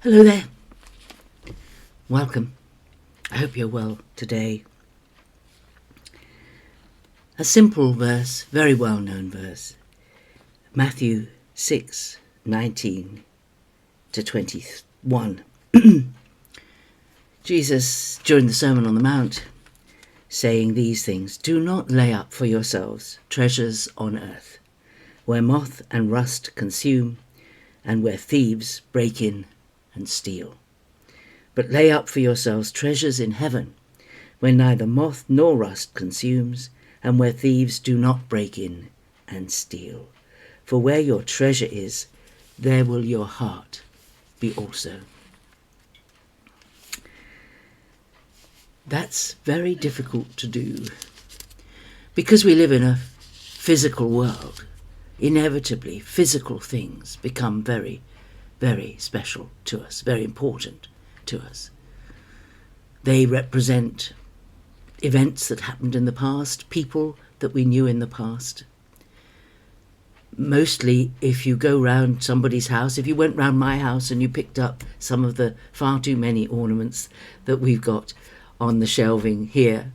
Hello there. Welcome. I hope you're well today. A simple verse, very well-known verse. Matthew 6:19 to 21. Jesus, during the Sermon on the Mount, saying these things, "Do not lay up for yourselves treasures on earth, where moth and rust consume, and where thieves break in and steal. But lay up for yourselves treasures in heaven, where neither moth nor rust consumes, and where thieves do not break in and steal. For where your treasure is, there will your heart be also." That's very difficult to do. Because we live in a physical world, inevitably physical things become very, very special to us, very important to us. They represent events that happened in the past, people that we knew in the past. Mostly, if you go round somebody's house, if you went round my house and you picked up some of the far too many ornaments that we've got on the shelving here,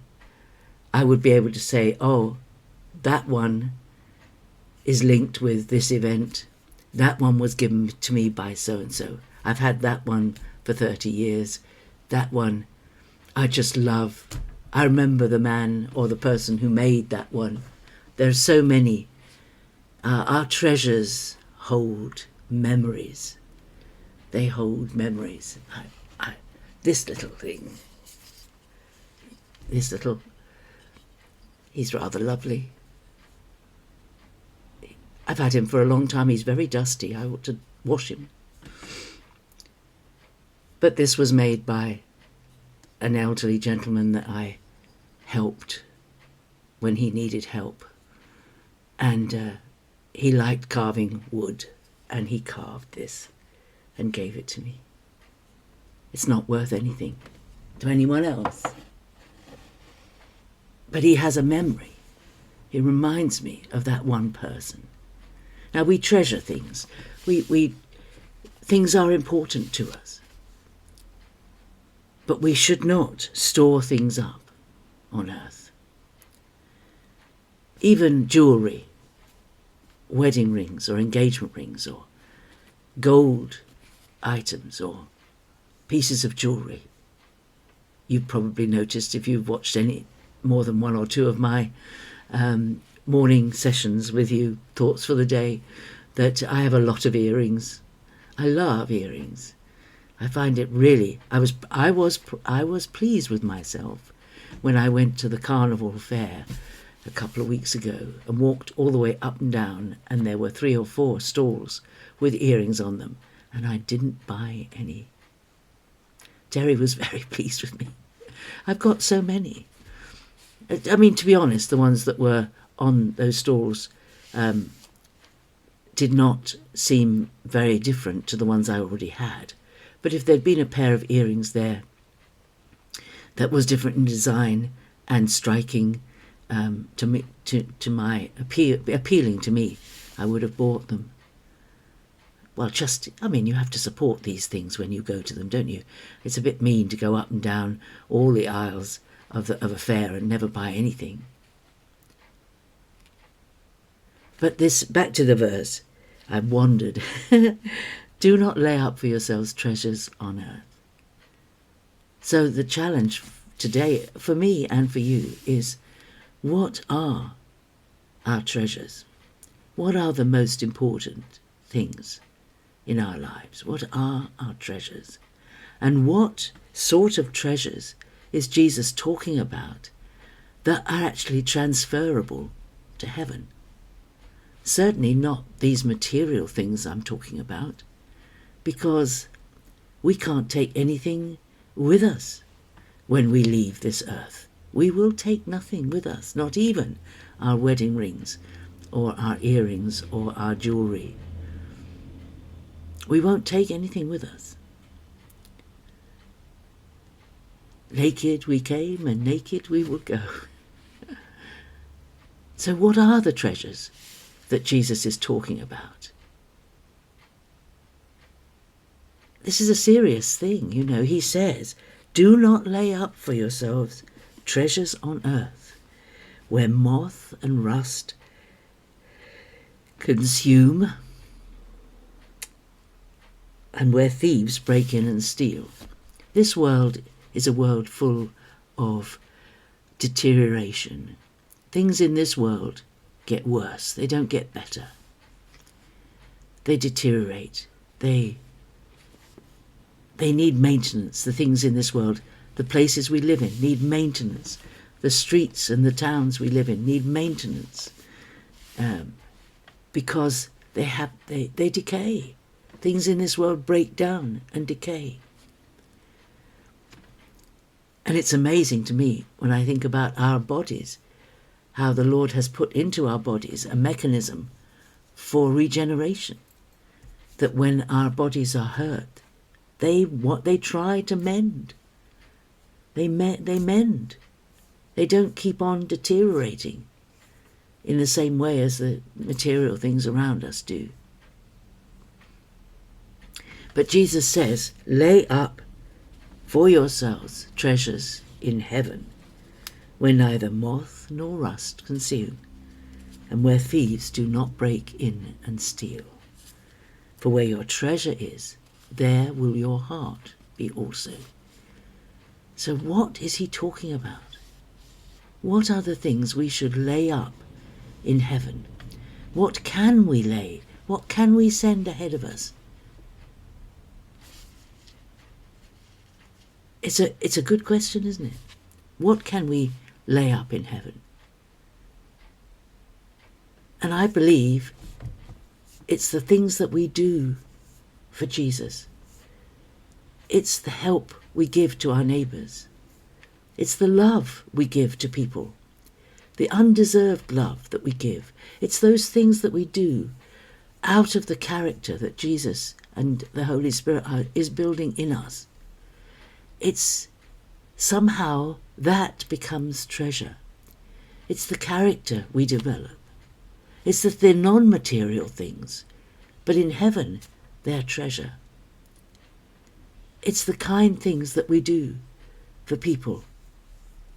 I would be able to say, oh, that one is linked with this event. That one was given to me by so-and-so. I've had that one for 30 years. That one I just love. I remember the man or the person who made that one. There are so many. Our treasures hold memories. They hold memories. This little thing. He's rather lovely. I've had him for a long time. He's very dusty. I ought to wash him. But this was made by an elderly gentleman that I helped when he needed help. And he liked carving wood, and he carved this and gave it to me. It's not worth anything to anyone else. But he has a memory. He reminds me of that one person. Now, we treasure things. Things are important to us. But we should not store things up on earth. Even jewellery, wedding rings or engagement rings or gold items or pieces of jewellery. You've probably noticed, if you've watched any more than one or two of my morning sessions with you, Thoughts for the Day, that I have a lot of earrings. I love earrings. I find it really, I was pleased with myself when I went to the carnival fair a couple of weeks ago and walked all the way up and down, and there were 3 or 4 stalls with earrings on them, and I didn't buy any. Terry was very pleased with me. I've got so many. I mean, to be honest, the ones that were on those stalls did not seem very different to the ones I already had. But if there'd been a pair of earrings there that was different in design and striking to me, to my appealing to me, I would have bought them. Well, you have to support these things when you go to them, don't you? It's a bit mean to go up and down all the aisles of a fair and never buy anything. But back to the verse, I've wandered. Do not lay up for yourselves treasures on earth. So the challenge today, for me and for you, is what are our treasures? What are the most important things in our lives? What are our treasures? And what sort of treasures is Jesus talking about that are actually transferable to heaven? Certainly not these material things I'm talking about, because we can't take anything with us when we leave this earth. We will take nothing with us, not even our wedding rings or our earrings or our jewellery. We won't take anything with us. Naked we came and naked we will go. So what are the treasures that Jesus is talking about? this is a serious thing, you know. He says, do not lay up for yourselves treasures on earth, where moth and rust consume, and where thieves break in and steal. This world is a world full of deterioration. Things in this world get worse. They don't get better. They deteriorate. They need maintenance. The things in this world, the places we live in, need maintenance. The streets and the towns we live in need maintenance, because they decay. Things in this world break down and decay. And it's amazing to me when I think about our bodies, how the Lord has put into our bodies a mechanism for regeneration, that when our bodies are hurt, they try to mend. They mend. They don't keep on deteriorating in the same way as the material things around us do. But Jesus says, lay up for yourselves treasures in heaven, where neither moth nor rust consume, and where thieves do not break in and steal. For where your treasure is, there will your heart be also. So what is he talking about? What are the things we should lay up in heaven? What can we lay? What can we send ahead of us? It's a good question, isn't it? What can we lay up in heaven? And I believe it's the things that we do for Jesus. It's the help we give to our neighbours. It's the love we give to people. The undeserved love that we give. It's those things that we do out of the character that Jesus and the Holy Spirit is building in us. It's somehow that becomes treasure. It's the character we develop. It's the non-material things, but in heaven they're treasure. It's the kind things that we do for people,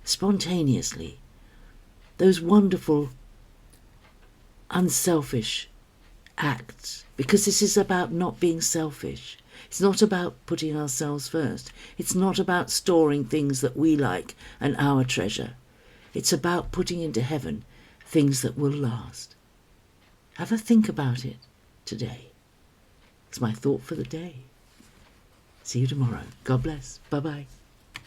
spontaneously. Those wonderful, unselfish acts, because this is about not being selfish. It's not about putting ourselves first. It's not about storing things that we like and our treasure. It's about putting into heaven things that will last. Have a think about it today. It's my thought for the day. See you tomorrow. God bless. Bye-bye.